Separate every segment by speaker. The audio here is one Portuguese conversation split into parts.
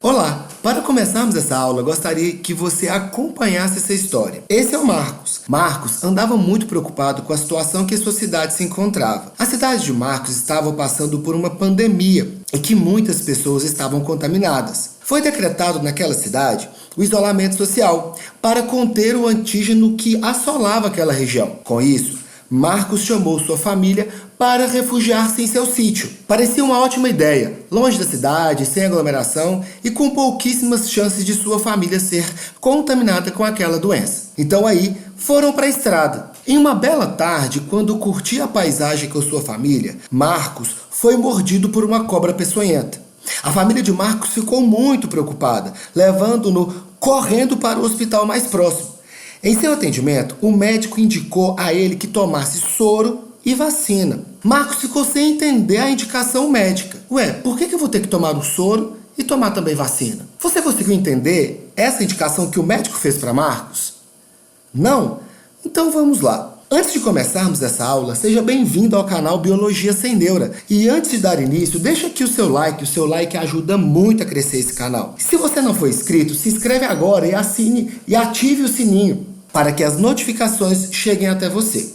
Speaker 1: Olá! Para começarmos essa aula, gostaria que você acompanhasse essa história. Esse é o Marcos. Marcos andava muito preocupado com a situação que a sua cidade se encontrava. A cidade de Marcos estava passando por uma pandemia e que muitas pessoas estavam contaminadas. Foi decretado naquela cidade o isolamento social para conter o antígeno que assolava aquela região. Com isso, Marcos chamou sua família para refugiar-se em seu sítio. Parecia uma ótima ideia, longe da cidade, sem aglomeração e com pouquíssimas chances de sua família ser contaminada com aquela doença. Então aí, foram para a estrada. Em uma bela tarde, quando curtia a paisagem com sua família, Marcos foi mordido por uma cobra peçonhenta. A família de Marcos ficou muito preocupada, levando-no correndo para o hospital mais próximo. Em seu atendimento, o médico indicou a ele que tomasse soro e vacina. Marcos ficou sem entender a indicação médica. Por que eu vou ter que tomar o soro e tomar também vacina? Você conseguiu entender essa indicação que o médico fez para Marcos? Não? Então vamos lá. Antes de começarmos essa aula, seja bem-vindo ao canal Biologia Sem Neura. E antes de dar início, deixa aqui o seu like ajuda muito a crescer esse canal. Se você não for inscrito, se inscreve agora e assine e ative o sininho para que as notificações cheguem até você.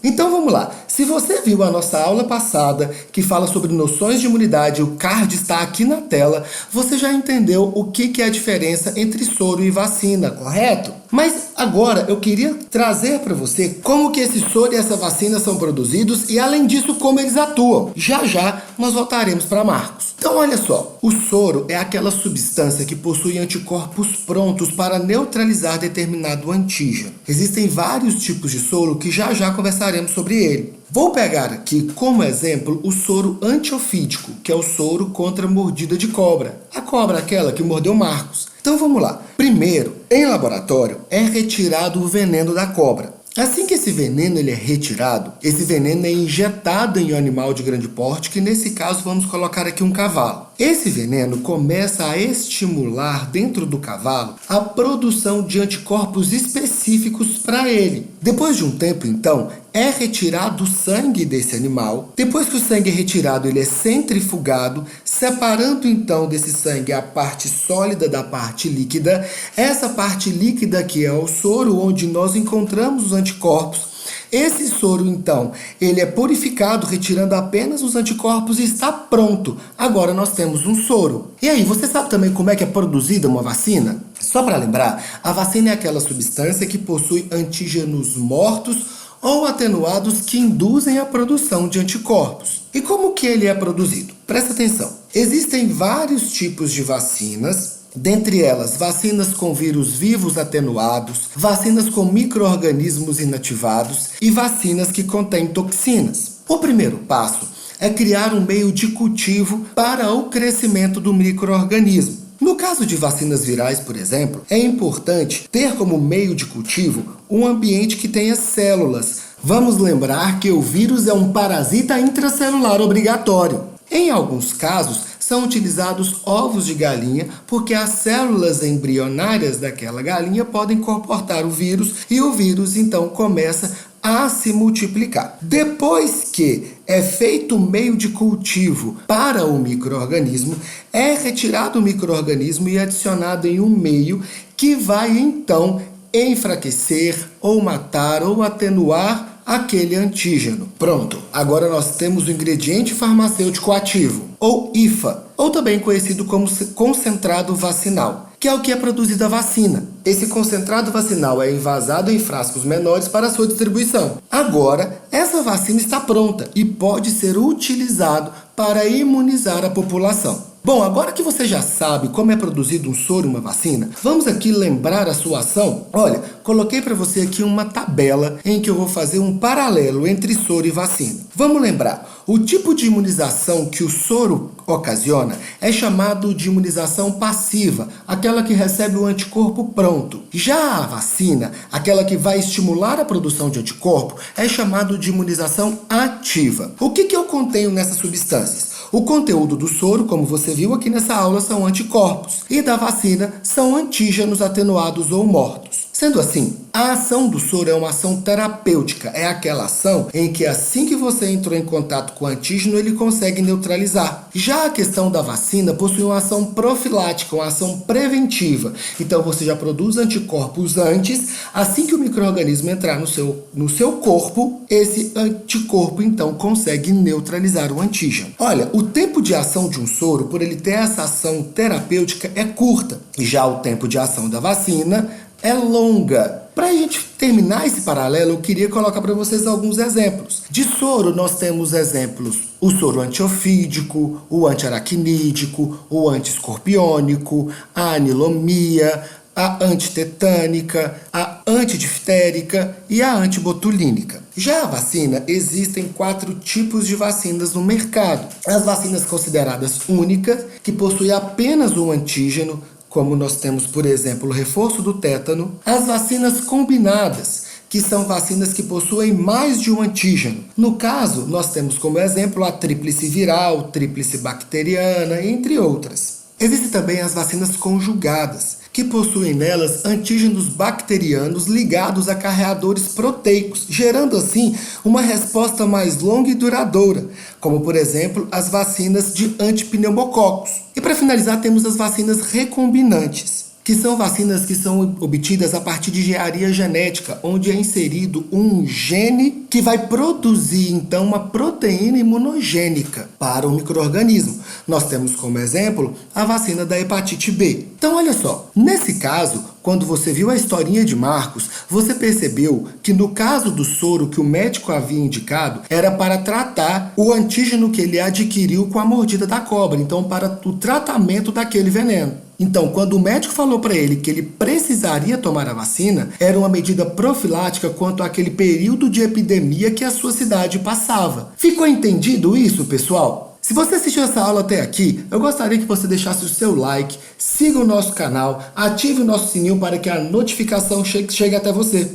Speaker 1: Então vamos lá. Se você viu a nossa aula passada, que fala sobre noções de imunidade, o card está aqui na tela, você já entendeu o que é a diferença entre soro e vacina, correto? Mas agora eu queria trazer para você como que esse soro e essa vacina são produzidos e, além disso, como eles atuam. Já já nós voltaremos para Marcos. Então olha só, o soro é aquela substância que possui anticorpos prontos para neutralizar determinado antígeno. Existem vários tipos de soro que já já conversaremos sobre ele. Vou pegar aqui como exemplo o soro antiofídico, que é o soro contra a mordida de cobra. A cobra é aquela que mordeu Marcos. Então vamos lá. Primeiro, em laboratório, é retirado o veneno da cobra. Assim que esse veneno é retirado, esse veneno é injetado em um animal de grande porte, que nesse caso vamos colocar aqui um cavalo. Esse veneno começa a estimular dentro do cavalo a produção de anticorpos específicos para ele. Depois de um tempo, então, é retirado o sangue desse animal. Depois que o sangue é retirado, ele é centrifugado, separando então desse sangue a parte sólida da parte líquida. Essa parte líquida aqui é o soro, onde nós encontramos os anticorpos. Esse soro, então, ele é purificado, retirando apenas os anticorpos e está pronto. Agora nós temos um soro. E aí, você sabe também como é que é produzida uma vacina? Só para lembrar, a vacina é aquela substância que possui antígenos mortos ou atenuados que induzem a produção de anticorpos. E como que ele é produzido? Presta atenção. Existem vários tipos de vacinas. Dentre elas, vacinas com vírus vivos atenuados, vacinas com micro-organismos inativados e vacinas que contêm toxinas. O primeiro passo é criar um meio de cultivo para o crescimento do micro-organismo. No caso de vacinas virais, por exemplo, é importante ter como meio de cultivo um ambiente que tenha células. Vamos lembrar que o vírus é um parasita intracelular obrigatório. Em alguns casos, são utilizados ovos de galinha, porque as células embrionárias daquela galinha podem comportar o vírus e o vírus então começa a se multiplicar. Depois que é feito o meio de cultivo para o micro-organismo, é retirado o micro-organismo e adicionado em um meio que vai então enfraquecer ou matar ou atenuar aquele antígeno. Pronto, agora nós temos o ingrediente farmacêutico ativo, ou IFA, ou também conhecido como concentrado vacinal, que é o que é produzido a vacina. Esse concentrado vacinal é envasado em frascos menores para sua distribuição. Agora, essa vacina está pronta e pode ser utilizado para imunizar a população. Bom, agora que você já sabe como é produzido um soro e uma vacina, vamos aqui lembrar a sua ação? Olha, coloquei para você aqui uma tabela em que eu vou fazer um paralelo entre soro e vacina. Vamos lembrar, o tipo de imunização que o soro ocasiona é chamado de imunização passiva, aquela que recebe o anticorpo pronto. Já a vacina, aquela que vai estimular a produção de anticorpo, é chamado de imunização ativa. O que eu contenho nessas substâncias? O conteúdo do soro, como você viu aqui nessa aula, são anticorpos, e da vacina são antígenos atenuados ou mortos. Sendo assim, a ação do soro é uma ação terapêutica, é aquela ação em que assim que você entrou em contato com o antígeno, ele consegue neutralizar. Já a questão da vacina possui uma ação profilática, uma ação preventiva. Então você já produz anticorpos antes, assim que o micro-organismo entrar no seu corpo, esse anticorpo então consegue neutralizar o antígeno. Olha, o tempo de ação de um soro, por ele ter essa ação terapêutica, é curta. Já o tempo de ação da vacina é longa. Para a gente terminar esse paralelo, eu queria colocar para vocês alguns exemplos. De soro, nós temos exemplos: o soro antiofídico, o antiaracnídico, o antiescorpiônico, a anilomia, a antitetânica, a antidiftérica e a antibotulínica. Já a vacina, existem 4 tipos de vacinas no mercado. As vacinas consideradas únicas, que possuem apenas um antígeno, como nós temos, por exemplo, o reforço do tétano. As vacinas combinadas, que são vacinas que possuem mais de um antígeno. No caso, nós temos como exemplo a tríplice viral, tríplice bacteriana, entre outras. Existem também as vacinas conjugadas, que possuem nelas antígenos bacterianos ligados a carreadores proteicos, gerando assim uma resposta mais longa e duradoura, como por exemplo as vacinas de antipneumococos. E para finalizar, temos as vacinas recombinantes, que são vacinas que são obtidas a partir de engenharia genética, onde é inserido um gene que vai produzir, então, uma proteína imunogênica para o micro-organismo. Nós temos como exemplo a vacina da hepatite B. Então, olha só, nesse caso, quando você viu a historinha de Marcos, você percebeu que no caso do soro que o médico havia indicado, era para tratar o antígeno que ele adquiriu com a mordida da cobra, então para o tratamento daquele veneno. Então, quando o médico falou para ele que ele precisaria tomar a vacina, era uma medida profilática quanto àquele período de epidemia que a sua cidade passava. Ficou entendido isso, pessoal? Se você assistiu essa aula até aqui, eu gostaria que você deixasse o seu like, siga o nosso canal, ative o nosso sininho para que a notificação chegue até você.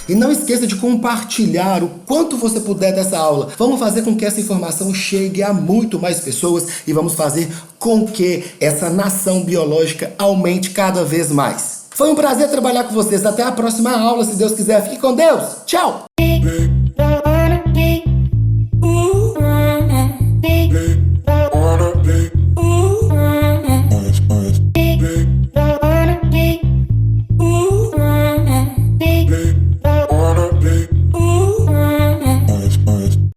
Speaker 1: E não esqueça de compartilhar o quanto você puder dessa aula. Vamos fazer com que essa informação chegue a muito mais pessoas e vamos fazer com que essa nação biológica aumente cada vez mais. Foi um prazer trabalhar com vocês. Até a próxima aula, se Deus quiser. Fique com Deus. Tchau!
Speaker 2: Wanna be